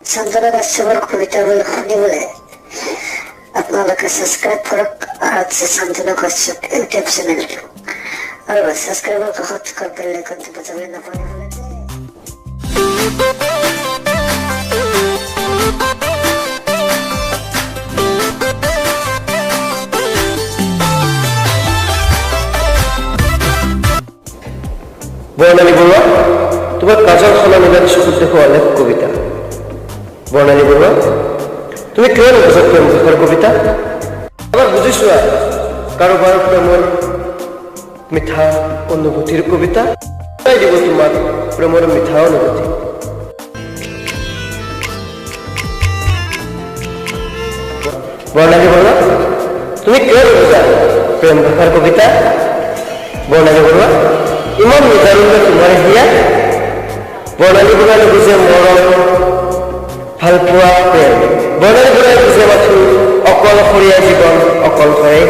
চন্দনা কাশ্যপৰ কবিতাবোৰ শুনিবলৈ আপোনালোকে ছাবস্ক্ৰাইব কৰক চন্দনা কাশ্যপ ইউটিউব চেনেলটো আৰু ছাবস্ক্ৰাইবৰ কাষত থকা বেল আইকনটো বজাবলৈ নাপাহৰিব। বৰ্ণালী বৰুৱা, তোমাৰ কাজল সলনিবাদ চকুত দেখো অনেক কবিতা। বৰ্ণালী বৰুৱা, তুমি কিয় নবুজা প্ৰেম ভাষাৰ কবিতা? এবাৰ বুজিছোৱা কাৰোবাৰ প্ৰেমৰ মিঠা অনুভূতিৰ কবিতা। দিব তোমাক প্ৰেমৰ মিঠা অনুভূতি। বৰ্ণালী বৰুৱা, তুমি কিয় নবুজা প্ৰেম ভাষাৰ কবিতা? বৰ্ণালী বৰুৱা, ইমান নিজাৰুণে তোমাৰ হিয়া। বৰ্ণালী বৰুৱাই নুবুজে মৰম ভালপোৱা প্ৰেম। বৰ্ণালী বৰুৱাই বুজে মাথো অকলশৰীয়া জীৱন অকলশৰে